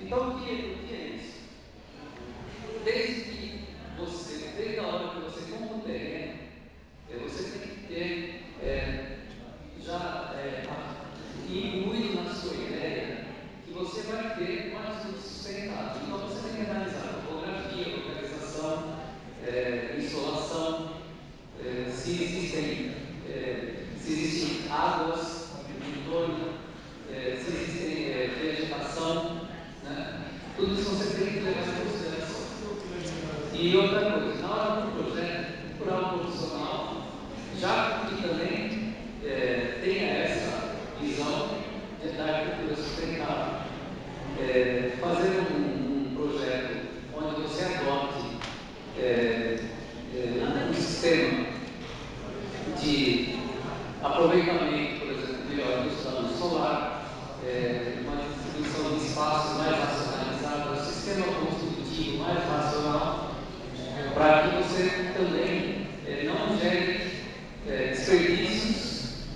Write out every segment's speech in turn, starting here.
Então, o que é isso? Desde a hora que você compra o terreno, você tem que ter incluído na sua ideia que você vai ter uma atitude sustentável. Então, você tem que analisar a topografia, localização, insolação, se existem águas em torno, se existe vegetação, né? Tudo isso você tem que levar em consideração. E outra coisa, na hora do projeto, procurar um profissional, já que também tenha essa visão da arquitetura sustentável. Fazer um projeto onde você adote um sistema de aproveitamento, por exemplo, melhor do plano solar, uma distribuição de espaços mais racionalizada, um sistema construtivo mais racional, para que você também não gere desperdícios,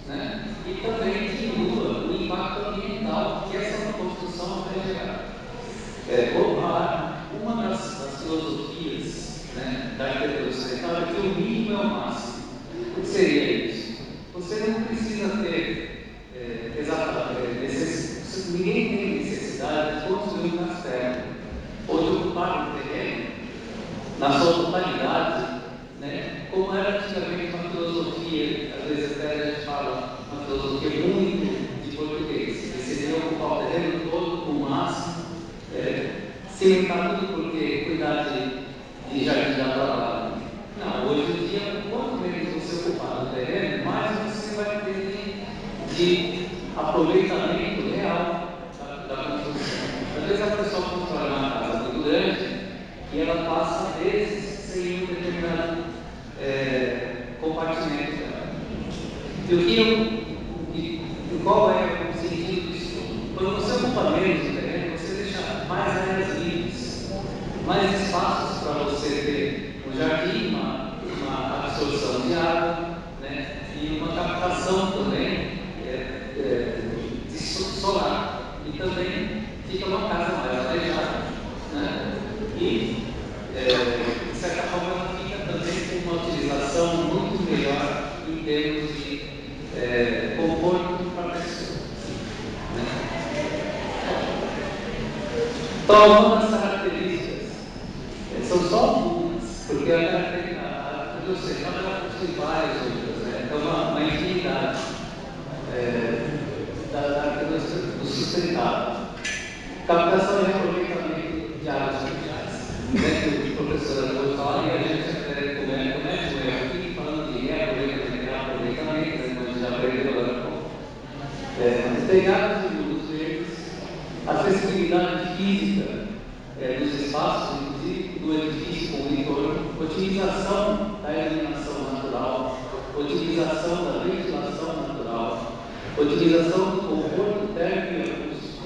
né? E também diminua o impacto ambiental que essa construção vai gerar. Vou falar, uma das filosofias, né, da arquitetura sustentável é que o mínimo é o máximo. O que seria isso? Você não precisa ter ninguém tem necessidade de construir um castelo ou de ocupar um terreno na sua totalidade, né, como era antigamente uma filosofia, às vezes até a gente fala uma filosofia muito de português, que seria ocupar o terreno todo o máximo, cimentar tudo porque cuidar de jardim da trabalho. Não, hoje em dia, quanto menos você ocupar o terreno, mais você vai ter de aproveitamento real da construção. Às vezes a pessoa constrói uma casa muito grande e ela passa vezes sem um determinado compartimento dela. E qual é o sentido disso? Quando você ocupa menos o terreno, você deixa mais áreas livres, mais espaços para você ter um jardim, uma absorção de água, né, e uma captação também de solar. E também fica uma casa mais arejada, né? E, de certa forma, ela fica também com uma utilização muito melhor em termos de conforto para a pessoa, né? Então, algumas características são só algumas, porque a arquitetura sustentável possui várias outras, né? Então, uma infinidade da arquitetura sustentável. Captação e reaproveitamento de águas pluviais, né, que o professor acabou de falar, e a gente até comete o erro aqui, falando de reaproveitamento, né, como a gente já aprendeu agora há pouco. Telhados de luz verdes, acessibilidade física dos espaços, inclusive do edifício com o entorno, otimização da iluminação natural, otimização da ventilação natural, otimização do conforto térmico e acústico,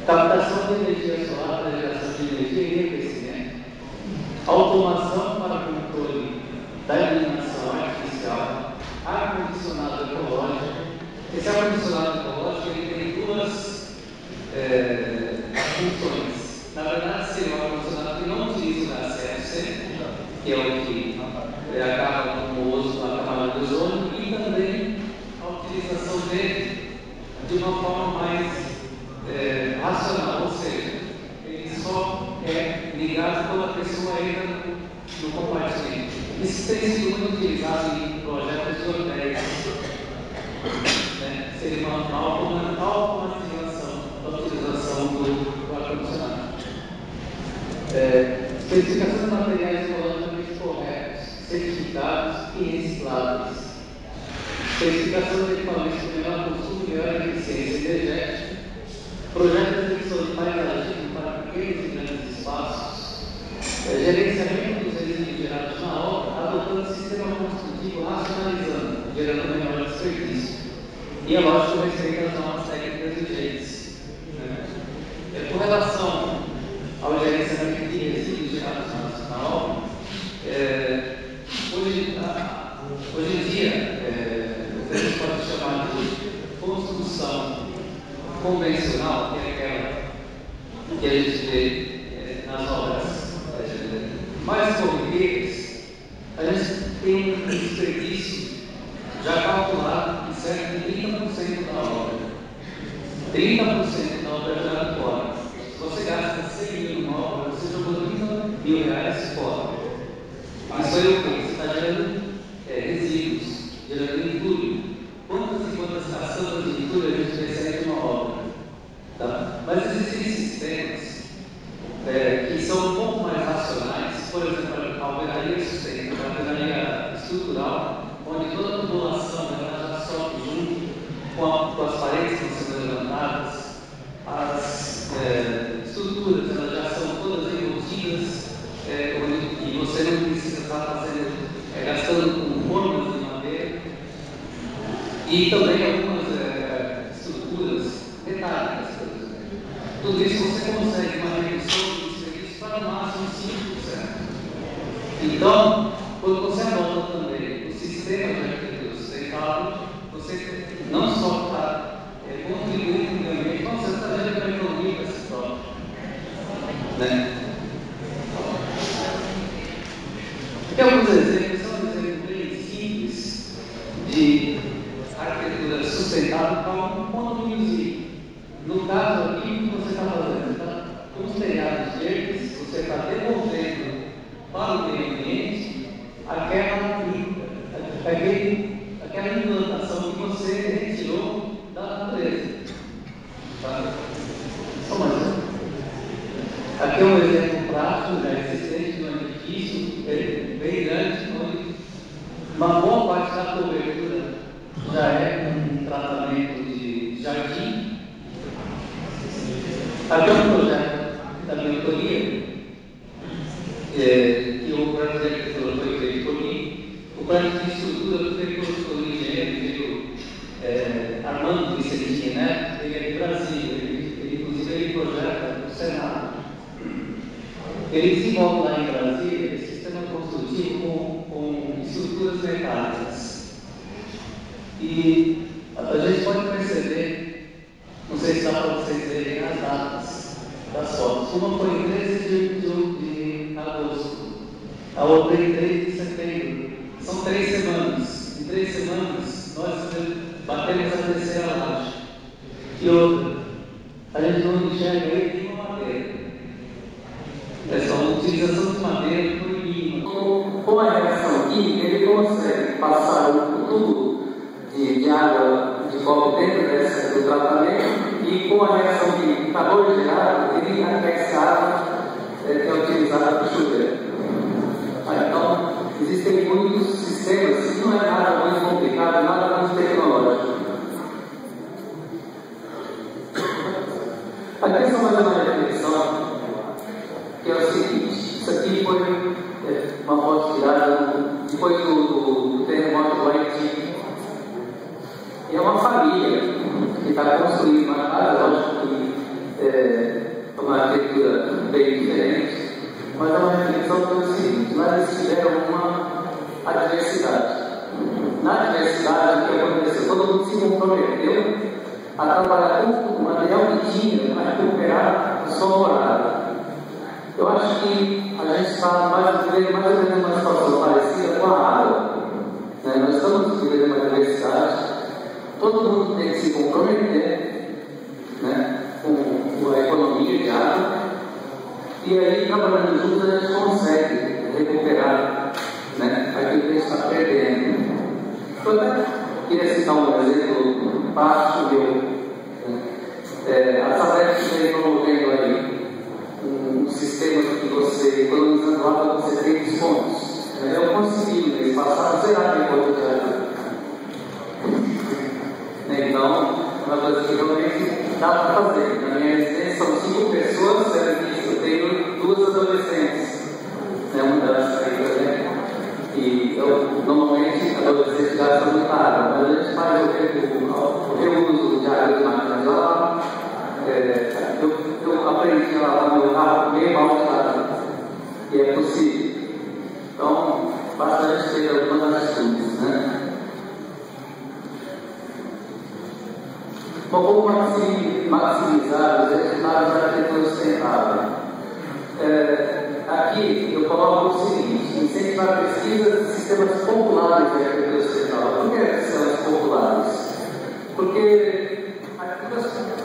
captação de energia solar para geração de energia e enriquecimento, automação para controle da iluminação artificial, ar-condicionado ecológico. Esse ar-condicionado ecológico ele tem duas funções. Na verdade, seria um ar-condicionado que não utiliza o gás CFC, que é o que acaba com o uso da camada de ozônio, e também a utilização dele de uma forma mais racional, ou seja, ele só é ligado quando a pessoa entra no compartimento. Isso tem sido muito utilizado em projetos de hotéis, né? Seria uma automatização da utilização do ar-condicionado. Especificação de materiais ecologicamente corretos, certificados e recicláveis. Especificação de equipamentos de menor consumo e maior eficiência energética. Projeto de execução de paisagismo para pequenos e grandes espaços. Gerenciamento dos resíduos gerados na obra, adotando sistema construtivo racionalizando, gerando menor desperdício. E é lógico respeito às normas técnicas vigentes. Com relação ao gerenciamento de resíduos gerados na obra, hoje em dia, a gente pode chamar de construção convencional, que é aquela que a gente vê nas obras mais corriqueiras, a gente tem um desperdício já calculado em cerca de 30% da obra. 30% da obra já fora. Se você gasta 100 mil numa obra, você jogou 30 mil reais fora. Isso aí o que? Você está gerando resíduos, gerando entulho. Quantas e quantas caçambas de entulho a gente recebe de uma obra? Tá? Mas existem sistemas que são um pouco mais racionais, por exemplo, a alvenaria sustenta, a alvenaria estrutural, onde toda a tubulação já sobe junto com as paredes que estão sendo levantadas, as estruturas elas já são todas embutidas, e você não precisa estar gastando com formas de madeira, e também algumas estruturas metálicas. Tudo isso você consegue uma redução de serviço para no máximo 5%. Então, quando você adota também o sistema de arquitetura sustentável, você não só está contribuindo com o ambiente, mas você está gerando uma economia para si próprio. Né? Aqui alguns exemplos, são um exemplo bem simples de arquitetura sustentável para um condomíniozinho. No caso aqui, o que você está fazendo? Você está com os telhados verdes, você está devolvendo para o meio ambiente aquela implantação que você retirou da natureza. Tá? Só mais um. Aqui é um exemplo prático, já existente de um edifício bem grande, onde uma boa parte da cobertura já é um tratamento de jardim. Havia um projeto da minha autoria, que o plano de arquitetura foi feito por mim, o plano de estrutura foi feito por um engenheiro, Armando Vicentinha, né? Ele é de Brasília, inclusive ele projeta no Senado. Ele desenvolve lá em Brasília esse sistema construtivo com estruturas metálicas. E a gente pode perceber, não sei se dá para vocês verem as datas das fotos. Uma foi em 13 de agosto, a outra em 3 de setembro. São 3 semanas. Em 3 semanas, nós batemos a terceira laje. E outra, a gente não enxerga aí nenhuma madeira. É só uma utilização de madeira por mínima. Com a reação química, ele consegue passar o tubo de água de cobre dentro do tratamento, e com a reação de calor gerado, ele aquece a água que é utilizada para o chuveiro. Então, existem muitos sistemas, isso não é nada muito complicado, nada muito tecnológico. Aqui é só mais uma reflexão, que é o seguinte: isso aqui foi uma foto tirada depois do terremoto lá em Tigre. E é uma família que está construindo uma casa, lógico que é uma arquitetura bem diferente, mas é uma reflexão que é o seguinte: lá eles tiveram uma adversidade. Na adversidade, o que aconteceu? Todo mundo se comprometeu a trabalhar com o material que tinha para recuperar a sua morada. Eu acho que a gente está vivendo mais ou menos uma situação parecida com a água. Nós estamos vivendo uma adversidade. Todo mundo tem que se comprometer, com a economia de água, e aí, trabalhando juntos, a gente consegue recuperar aquilo que a gente está perdendo. Eu até queria citar um exemplo prático meu. A Sabesp vem promovendo aí um sistema que você, economizando água, você tem descontos. Eu consegui, no mês passado, zerar minha conta de água. Então, uma coisa que realmente dá para fazer. Na minha residência são 5 pessoas, sendo que eu tenho 2 adolescentes. Uma das aí, por exemplo. E eu, normalmente, adolescentes gastam muita água, mas a gente faz o reuso de água de máquina de lavar. Eu aprendi a lavar meu carro meio mal de água. E é possível. Então, basta a gente ter algumas atitudes, Bom, como assim maximizar os resultados da arquitetura sustentável. Aqui eu coloco o seguinte: incentivar a pesquisa de sistemas populares de arquitetura sustentável. Por que sistemas populares? Porque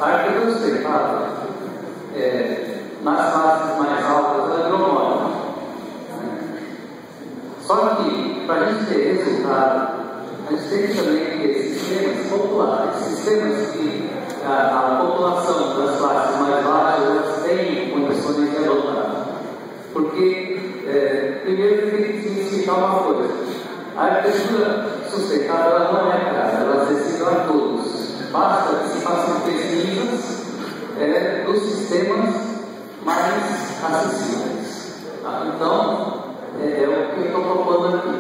a arquitetura sustentável, nas fases mais altas, ela é global. Só que, para a gente ter resultado, a gente tem que também ter sistemas populares, sistemas que a população das classes mais baixas elas têm condições de adotar. Porque, primeiro, tem que significar uma coisa: a arquitetura sustentável ela não é cara, ela é acessível a todos. Basta que se façam pesquisas dos sistemas mais acessíveis. Então, é o que eu estou propondo aqui.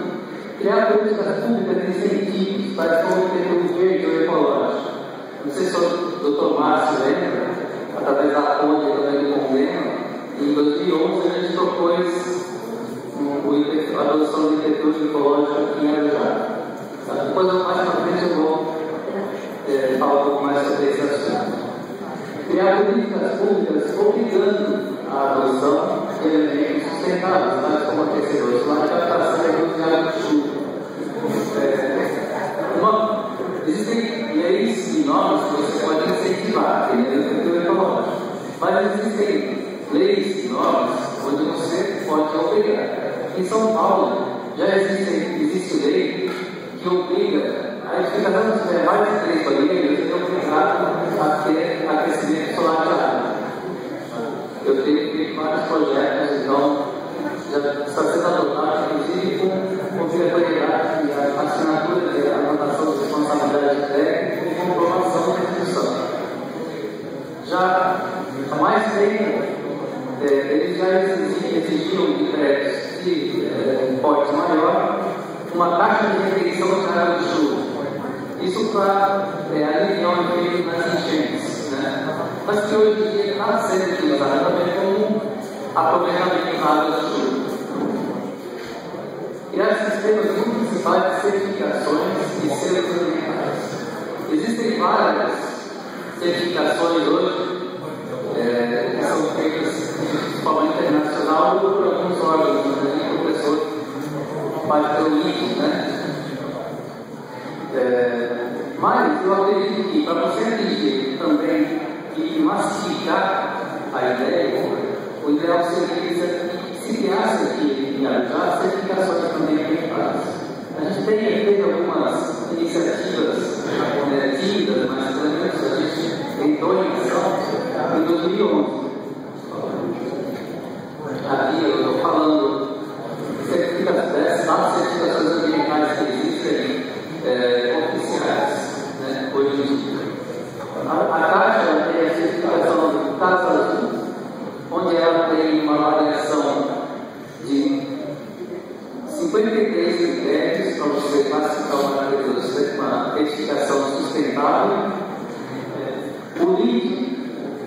Criar políticas públicas de incentivos para desenvolver o verde ou ecológico. Não sei se o Dr. Márcio lembra, através da ponte também do convênio, em 2011 a gente propôs a adoção de arquitetura ecológica aqui em Arujá. Depois, mais para frente, eu vou falar um pouco mais sobre esse assunto. Criar políticas públicas obrigando a adoção de elementos sustentáveis, tais como aquecedores, na captação de água de chuva. Existem leis e normas que você pode incentivar, que é a arquitetura ecológica, mas existem leis e normas onde você pode obrigar. Em São Paulo já existe lei que obriga a edificação de tiver mais de 3 banheiros é obrigado a ter aquecimento solar de água. Eu tenho feito vários projetos, então já está sendo adotado, inclusive com obrigatoriedade de assinatura de anotação de responsabilidade técnica e comprovação de execução. Já há mais tempo, eles já exigiam de prédios de porte maior uma taxa de retenção de água de chuva. Isso para aliviar o efeito nas enchentes, né? Mas que hoje em dia está sendo utilizado também como aproveitamento da água de chuva. Criar sistemas municipais de certificações e selos ambientais. Existem várias certificações hoje que são feitas de forma internacional por alguns órgãos, o professor parte do INPE, né? Mas eu acredito que para você atingir também e massificar a ideia, o ideal seria que se criasse aqui em Arujá certificações também ambientais. A gente tem feito algumas iniciativas tímidas, mas pelo menos a gente entrou em ação em 2011. Aqui eu estou falando de certificações ambientais que existem oficiais, né, hoje em dia. A Caixa tem a certificação do Casa Azul, onde ela tem uma variação de 53 critérios para você classificar uma edificação sustentável. O LEED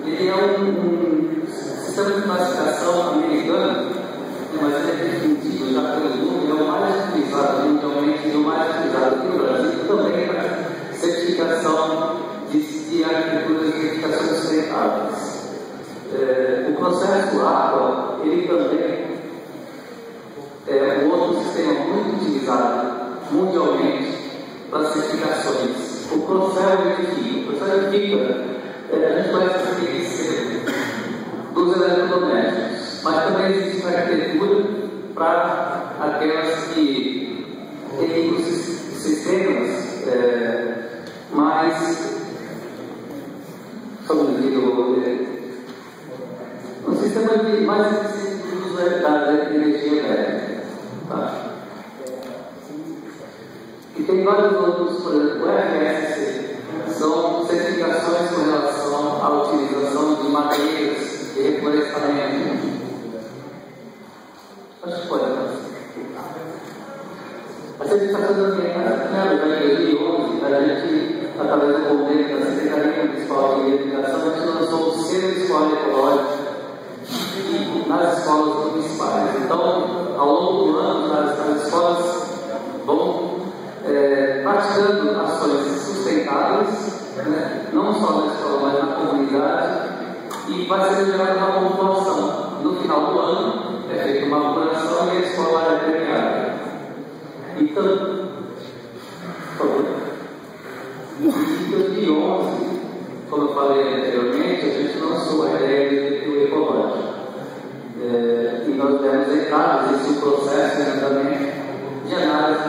ele é um sistema de classificação americano, mas ele é definitivo já pelo mundo, é o mais utilizado mundialmente e o mais utilizado aqui no Brasil também para certificação de arquiteturas de edificações sustentáveis. O processo AQUA, ele também é um outro sistema muito utilizado mundialmente para certificações. O Procel verifica, a gente conhece essa PQC dos eletrodomésticos, mas também existe a arquitetura para aquelas que têm os sistemas mais. Só um minuto que eu vou ver. Um sistema de mais da energia elétrica. Tá? E tem vários outros, por exemplo, o FSC, são certificações com relação à utilização de madeiras e reflorestamento. Acho que pode fazer. A certificação ambiental, em 2011, a gente, através do convênio da Secretaria Municipal de Educação, a gente lançou o selo de escola ecológica nas escolas municipais. Então, ao longo do ano, as escolas vão praticando ações sustentáveis, né? Não só na escola, mas na comunidade. unidade e vai ser gerada uma pontuação. No final do ano é feita uma apuração e a escola é premiada. Então, por favor. Em 2011, como eu falei anteriormente, a gente lançou a ideia do ecológico. E nós demos etapas desse processo de andamento de análise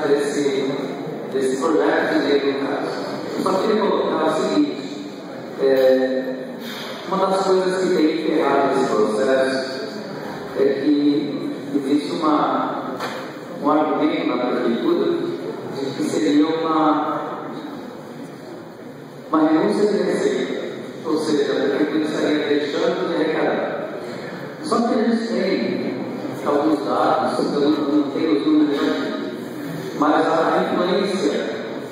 desse projeto de lei do caso. Eu só queria colocar o seguinte: uma das coisas que tem que errar nesse processo é que existe um argumento na prefeitura de que seria uma renúncia de receita, ou seja, a prefeitura estaria deixando de arrecadar. Só que a gente tem alguns dados, eu não tenho os números aqui, mas a influência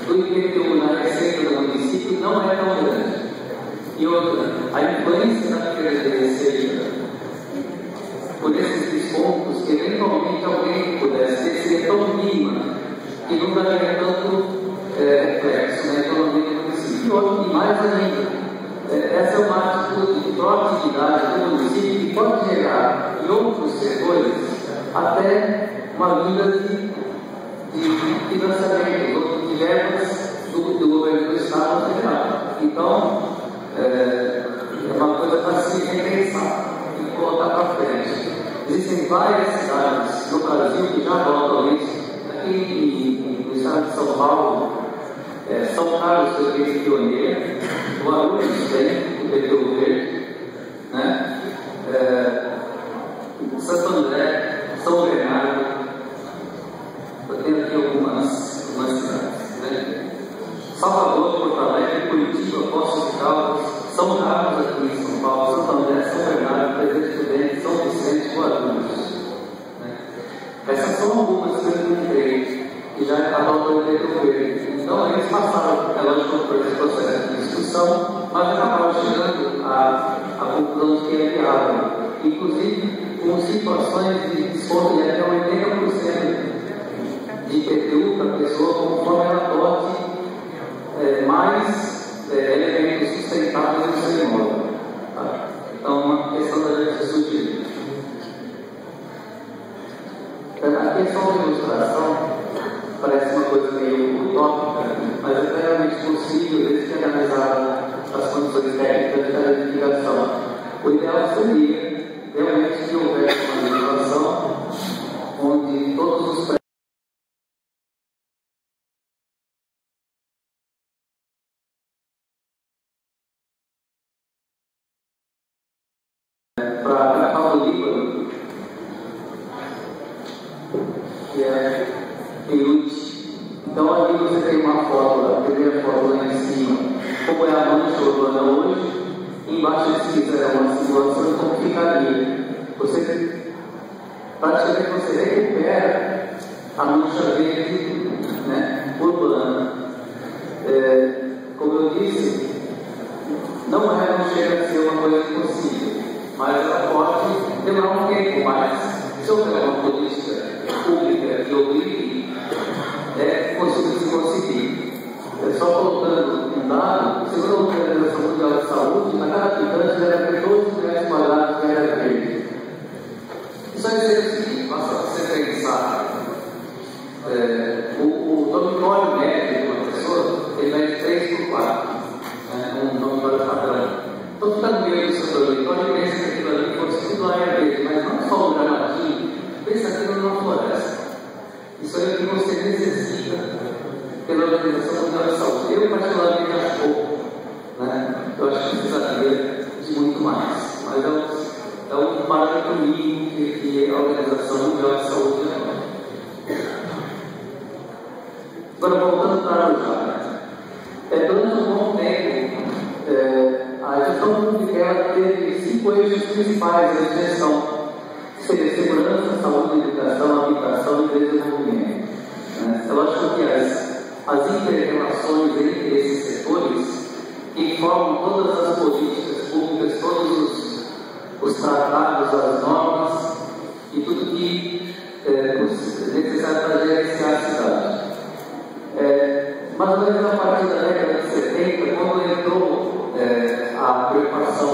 do IPTU na receita do município não é tão grande. E outra, a influência da perda de receita por esses descontos, que eventualmente alguém pudesse ter, seria tão mínima que não daria tanto reflexo na economia do município. E mais ainda, essa é uma atitude de proatividade do município que pode gerar em outros setores até uma vinda de financiamento, ou de verbas do governo do Estado federal. Então, é uma coisa para se repensar e colocar para frente. Existem várias cidades no Brasil que já adotam isso. Aqui no estado de São Paulo, São Carlos foi feito pioneiro, Guarulhos tem o PTU Verde, né? Santo André, São Bernardo, eu tenho aqui algumas cidades, né? Salvador, Porto Alegre, Curitiba, Poços de Caldas, São Carlos aqui em São Paulo, Santo André, São Bernardo, Presidente Prudente, São Vicente, Guarulhos, né? Essas são algumas que eu entrei que já adotam o PTU Verde. Então, eles passaram, é lógico, por esse processo de discussão, mas acabaram chegando à conclusão de que é viável, inclusive com situações de desconto de até 80% de IPTU para a pessoa, conforme ela adote mais elementos sustentáveis no seu imóvel. Tá? Então, uma questão da gente discutir. A questão da ilustração parece uma coisa meio utópica, mas é realmente possível desde que analisar as condições técnicas da edificação. O ideal seria realmente que houvesse uma legislação onde todos os para a capital do Líbano, que é Beirute. Então ali você tem uma foto, a primeira foto lá em cima, como é a mancha urbana hoje, embaixo eles fizeram uma simulação de como ficaria. Praticamente você recupera a mancha verde, né, urbana. Como eu disse, não chega a ser uma coisa impossível, mas ela pode demorar um tempo mais. Se houver uma política pública que obrigue, conseguir se conseguir. Só colocando um dado, segundo a Organização Mundial da Saúde, a cada habitante deve ter 12 metros quadrados de área verde. Isso aí seria o seguinte, basta você pensar, o dormitório médio de uma pessoa, ele vai de 3 por 4, um dormitório padrão. Então, fica no meio do seu dormitório e pensa que aquilo ali fosse tudo área verde, mas não só um gramatinho, pensa aquilo numa floresta. Isso aí é o que você necessita pela Organização Mundial da Saúde. Eu, particularmente, acho pouco, né? Eu acho que precisaria de muito mais. Mas é um parâmetro mínimo que a Organização Mundial da Saúde é. Agora, voltando para a Arujá, durante um bom tempo, a gestão pública teve 5 eixos principais de gestão. Seria segurança, saúde, educação, habitação e desenvolvimento. É lógico que as inter-relações entre esses setores que formam todas as políticas públicas, todos os tratados, as normas e tudo que é necessário para gerenciar a cidade. Mais ou menos a partir da década de 70, quando entrou a preocupação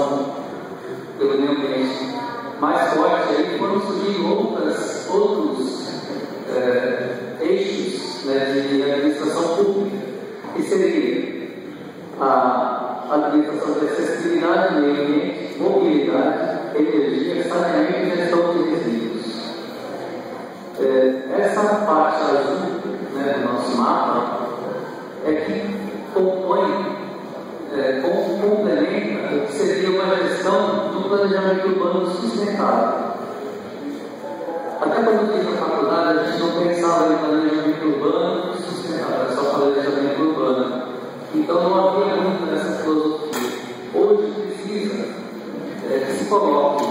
planejamento urbano sustentável. Até quando eu fiz a faculdade, a gente não pensava em planejamento urbano sustentável, era só planejamento urbano. Então não havia muito nessa filosofia. Hoje precisa que se coloque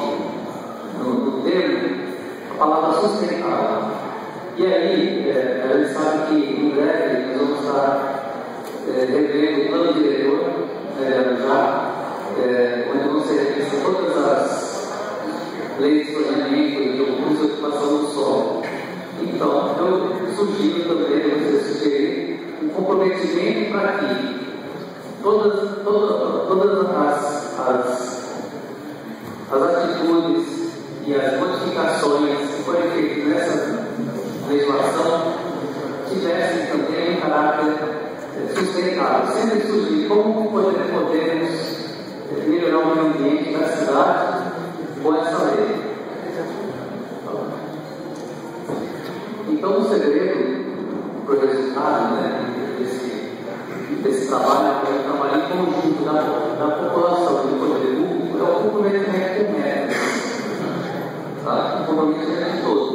no termo a palavra sustentável. E aí, a gente sabe que em breve nós vamos estar revendo o plano diretor, onde vão ser revistas todas as leis de planeamento e o uso de ocupação do solo. Então, eu sugiro também, você sugerir, um comprometimento para que todas as atitudes e as modificações que forem feitas nessa legislação tivessem também um caráter sustentável. Sempre surgir como podemos melhorar o meio ambiente da cidade com essa lei. Então, o segredo para o resultado desse trabalho, é trabalhar em conjunto da população e do poder público, é o comprometimento com o médico, tá? O comprometimento de todos.